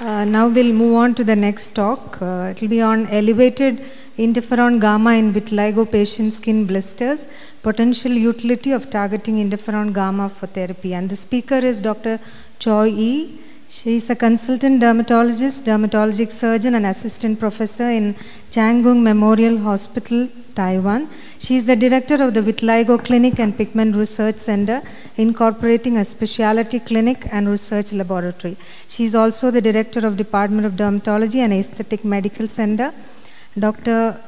Now we'll move on to the next talk. It will be on elevated interferon gamma in vitiligo patient skin blisters, potential utility of targeting interferon gamma for therapy. And the speaker is Dr. Chau Yee. She is a consultant dermatologist, dermatologic surgeon, and assistant professor in Changgung Memorial Hospital, Taiwan. She is the director of the Vitiligo Clinic and Pigment Research Center, incorporating a specialty clinic and research laboratory. She is also the director of Department of Dermatology and Aesthetic Medical Center. Dr.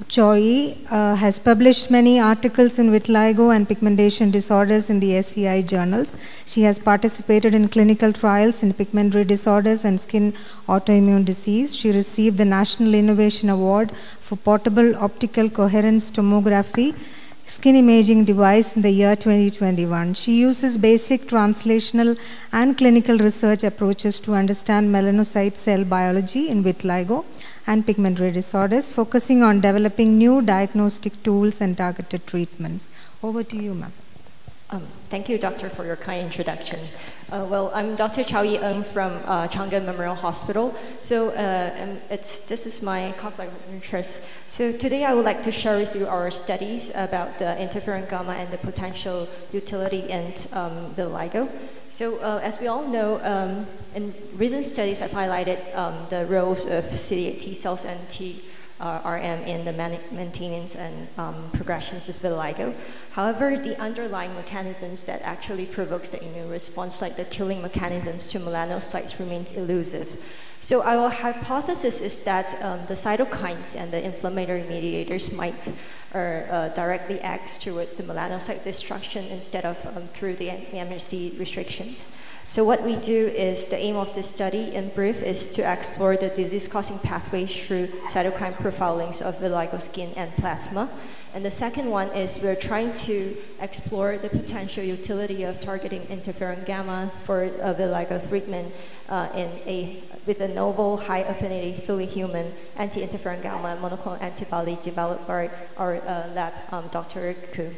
Chau Yee has published many articles in vitiligo and pigmentation disorders in the SEI journals. She has participated in clinical trials in pigmentary disorders and skin autoimmune disease. She received the National Innovation Award for Portable Optical Coherence Tomography skin imaging device in the year 2021. She uses basic translational and clinical research approaches to understand melanocyte cell biology in vitiligo and pigmentary disorders, focusing on developing new diagnostic tools and targeted treatments. Over to you, ma'am. Thank you, doctor, for your kind introduction. Well, I'm Dr. Chau Yee Ng from Changgung Memorial Hospital. So this is my conflict of interest. So today I would like to share with you our studies about the interferon gamma and the potential utility in vitiligo. So as we all know, in recent studies I've highlighted the roles of CD8 T cells and TRM in the maintenance and progressions of vitiligo. However, the underlying mechanisms that actually provokes the immune response, like the killing mechanisms to melanocytes, remains elusive. So our hypothesis is that the cytokines and the inflammatory mediators might directly act towards the melanocyte destruction instead of through the MSC restrictions. So what we do is, the aim of this study in brief is to explore the disease-causing pathways through cytokine profilings of vitiligo skin and plasma. And the second one is we're trying to explore the potential utility of targeting interferon gamma for vitiligo treatment with a novel high-affinity fully human anti-interferon gamma monoclonal antibody developed by our lab, Dr. Ku.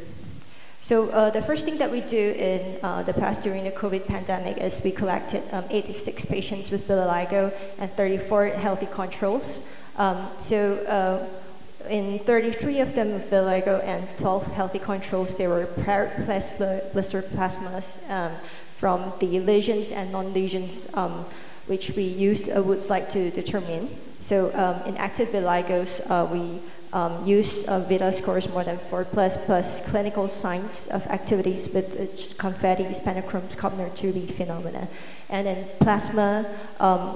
So the first thing that we do in the past during the COVID pandemic is we collected 86 patients with vitiligo and 34 healthy controls. In 33 of them with vitiligo and 12 healthy controls, they were paired blister plasmas from the lesions and non-lesions, which we used Wood's light to determine. So in active vitigos, we use Vita scores more than 4 plus clinical signs of activities with confetti, spanachromes, Kopner-2D phenomena. And in plasma,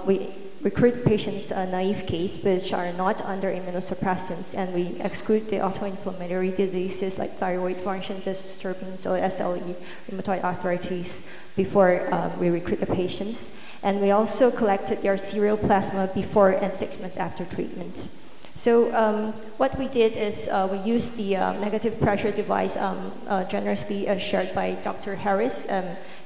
we recruit patients naive case which are not under immunosuppressants, and we exclude the autoinflammatory diseases like thyroid function disturbance or SLE, rheumatoid arthritis, before we recruit the patients. And we also collected their serial plasma before and 6 months after treatment. So what we did is we used the negative pressure device generously shared by Dr. Harris.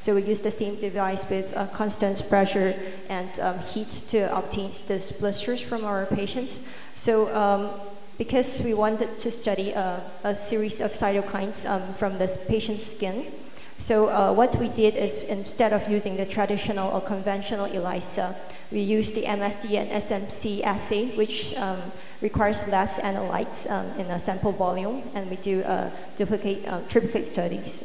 So we used the same device with constant pressure and heat to obtain these blisters from our patients. So because we wanted to study a series of cytokines from this patient's skin, so what we did is, instead of using the traditional or conventional ELISA, we used the MSD and SMC assay, which requires less analytes in a sample volume, and we do triplicate studies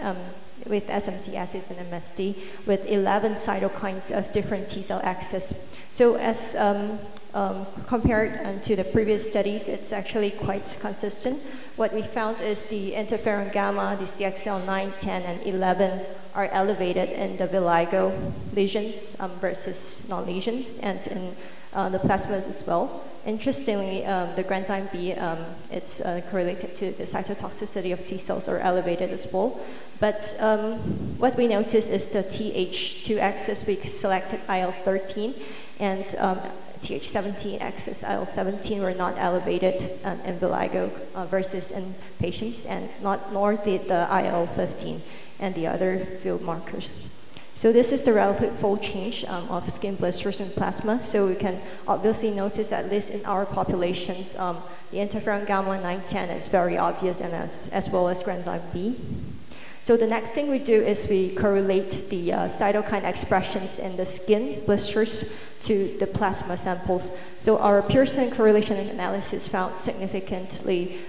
with SMC assays and MSD with 11 cytokines of different T cell axes. So as compared to the previous studies, it's actually quite consistent. What we found is the interferon gamma, the CXL9, 10, and 11 are elevated in the vitiligo lesions versus non-lesions, and in the plasmas as well. Interestingly, the granzyme B, it's correlated to the cytotoxicity of T cells, are elevated as well. But what we noticed is the Th2 axis, we selected IL-13, and Th17 axis, IL-17 were not elevated in vitiligo versus in patients, and nor did the IL-15 and the other field markers. So this is the relative fold change of skin blisters and plasma. So we can obviously notice, at least in our populations, the interferon gamma 910 is very obvious, and as well as granzyme B. So the next thing we do is we correlate the cytokine expressions in the skin blisters to the plasma samples. So our Pearson correlation analysis found significantly,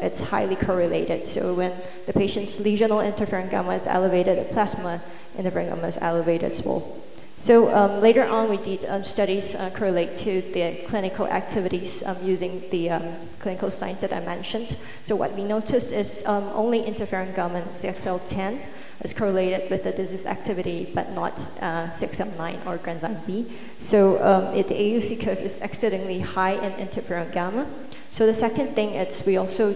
it's highly correlated. So when the patient's lesional interferon gamma is elevated, the plasma interferon gamma is elevated as well. So later on, we did studies correlate to the clinical activities using the clinical signs that I mentioned. So what we noticed is only interferon gamma and CXL10 is correlated with the disease activity, but not CXL9 or granzyme B. So the AUC curve is exceedingly high in interferon gamma. So the second thing is we also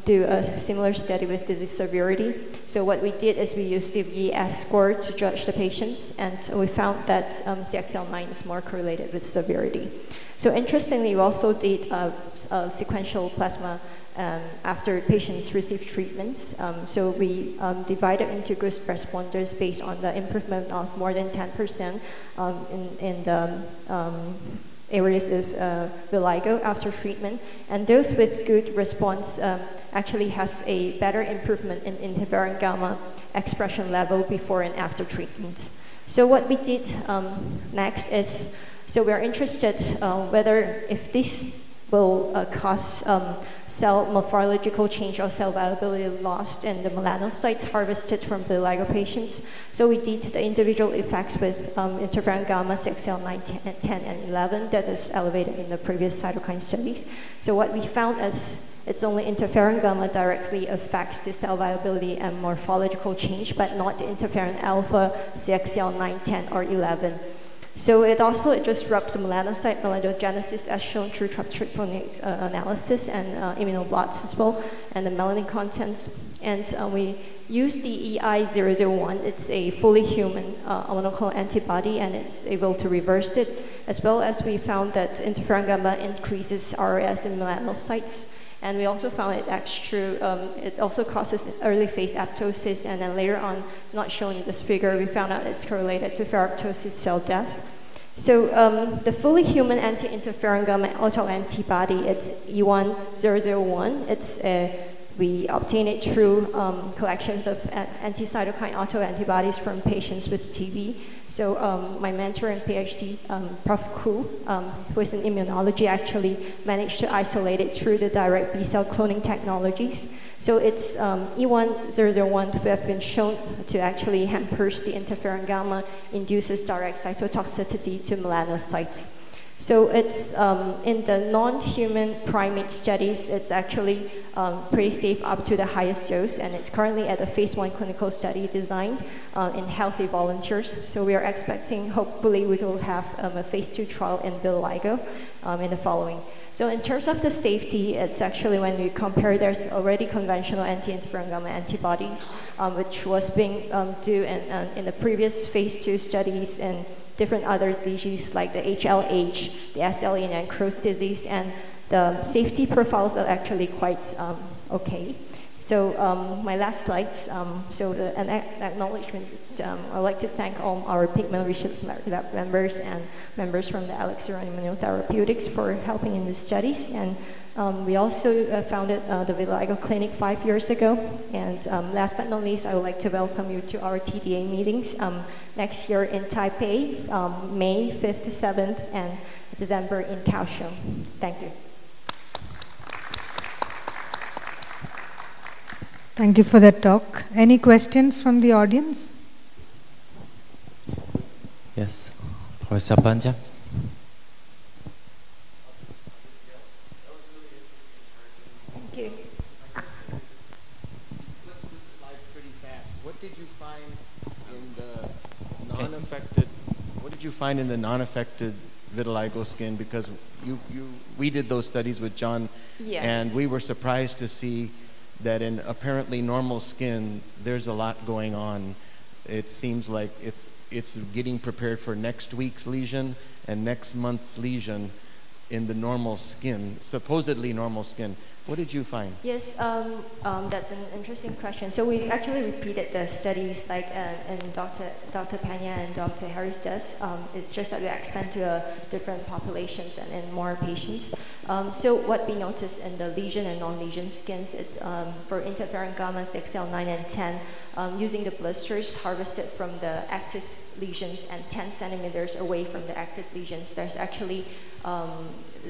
do a similar study with disease severity. So what we did is we used the VS score to judge the patients, and we found that CXL9 is more correlated with severity. So interestingly, we also did sequential plasma after patients received treatments. So we divided into group responders based on the improvement of more than 10% in the areas of vitiligo after treatment, and those with good response actually has a better improvement in interferon gamma expression level before and after treatment. So what we did next is, so we're interested whether if this will cause cell morphological change or cell viability lost in the melanocytes harvested from vitiligo patients. So we did the individual effects with interferon gamma, CXL9, 10, and 11 that is elevated in the previous cytokine studies. So what we found is it's only interferon gamma directly affects the cell viability and morphological change, but not the interferon alpha, CXL9, 10, or 11. So it also disrupts the melanocyte melanogenesis as shown through tryptophan analysis and immunoblots as well, and the melanin contents. And we use the EI-001. It's a fully human monoclonal antibody, and it's able to reverse it, as well as we found that interferon gamma increases RS in melanocytes. And we also found it acts through, it also causes early phase apoptosis, and then later on, not shown in this figure, we found out it's correlated to ferroptosis cell death. So the fully human anti-interferon gamma autoantibody, it's E1001. It's we obtain it through collections of anti-cytokine autoantibodies from patients with TB. So my mentor and PhD, Prof. Ku, who is in immunology, actually managed to isolate it through the direct B-cell cloning technologies. So it's E1001 who have been shown to actually hampers the interferon gamma, induces direct cytotoxicity to melanocytes. So it's in the non-human primate studies, it's actually pretty safe up to the highest dose, and it's currently at a phase 1 clinical study designed in healthy volunteers. So we are expecting, hopefully we will have a phase 2 trial in vitiligo in the following. So in terms of the safety, it's actually when we compare, there's already conventional anti-interferon gamma antibodies, which was being done in the previous phase 2 studies and different other diseases like the HLH, the SLE, and Crohn's disease, and the safety profiles are actually quite okay. So my last slides, so the acknowledgements, I'd like to thank all our pigment research lab members and members from the Elixir Immunotherapeutics for helping in the studies. And we also founded the Vitiligo Clinic 5 years ago. And last but not least, I would like to welcome you to our TDA meetings next year in Taipei, May 5th to 7th, and December in Kaohsiung. Thank you. Thank you for that talk. Any questions from the audience? Yes, Professor Banja. Thank you. Flip through the slides pretty fast. What did you find in the non-affected? What did you find in the non-affected vitiligo skin? Because we did those studies with John, and we were surprised to see that in apparently normal skin, there's a lot going on. It seems like it's getting prepared for next week's lesion and next month's lesion, in the normal skin, supposedly normal skin. What did you find? Yes, that's an interesting question. So we actually repeated the studies like in Dr. Pena and Dr. Harris does. It's just that we expand to different populations and in more patients. So what we noticed in the lesion and non-lesion skins, it's for interferon gamma 6L9 and 10, using the blisters harvested from the active lesions and 10 centimeters away from the active lesions, there's actually a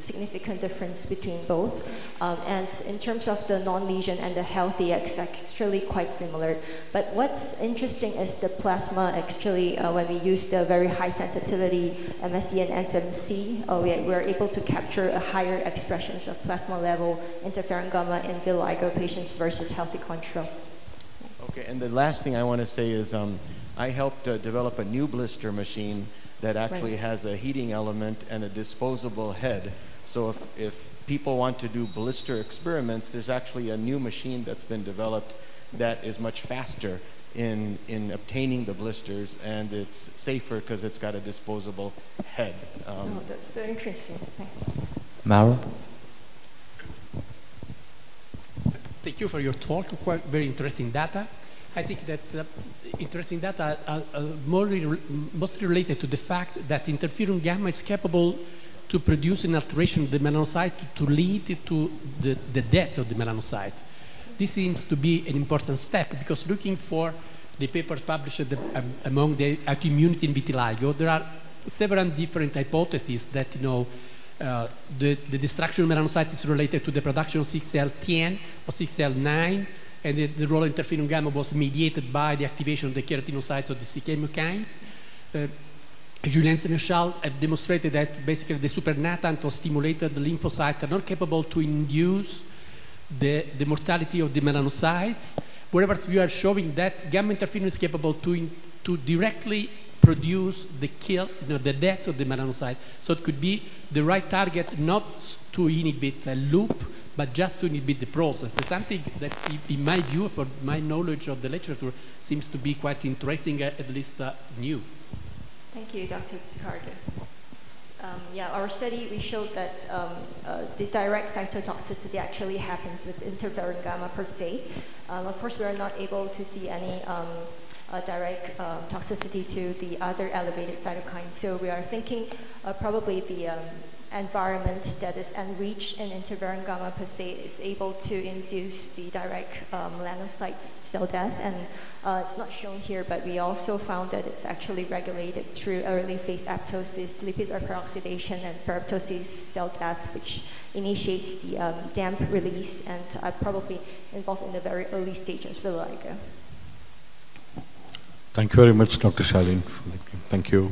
significant difference between both. And in terms of the non-lesion and the healthy, it's actually quite similar. But what's interesting is the plasma actually, when we use the very high sensitivity MSD and SMC, we're able to capture a higher expressions of plasma level interferon gamma in vitiligo patients versus healthy control. Okay, and the last thing I want to say is I helped develop a new blister machine that actually has a heating element and a disposable head. So if people want to do blister experiments, there's actually a new machine that's been developed that is much faster in obtaining the blisters, and it's safer because it's got a disposable head. That's very interesting. Thanks. Maro? Thank you for your talk. Quite very interesting data. I think that interesting data are mostly related to the fact that interferon gamma is capable to produce an alteration of the melanocyte to lead to the death of the melanocytes. This seems to be an important step because looking for the papers published among the autoimmunity in vitiligo, there are several different hypotheses that the destruction of melanocytes is related to the production of 6L10 or 6L9, and the role of interferon gamma was mediated by the activation of the keratinocytes of the chemokines. Julien Sénéchal have demonstrated that basically the supernatant or stimulated lymphocytes are not capable to induce the mortality of the melanocytes, whereas we are showing that gamma interferon is capable to directly produce the death of the melanocyte. So it could be the right target not to inhibit a loop, but just to inhibit the process. There's something that, in my view, for my knowledge of the literature, seems to be quite interesting, at least new. Thank you, Dr. Picardo. Yeah, our study, we showed that the direct cytotoxicity actually happens with interferon gamma per se. Of course, we are not able to see any direct toxicity to the other elevated cytokines. So we are thinking probably the environment that is enriched in interferon gamma per se is able to induce the direct melanocyte cell death, and it's not shown here, but we also found that it's actually regulated through early phase apoptosis, lipid peroxidation, and peroptosis cell death, which initiates the damp release and are probably involved in the very early stages of vitiligo. Thank you very much, Dr. Shaleen. Thank you.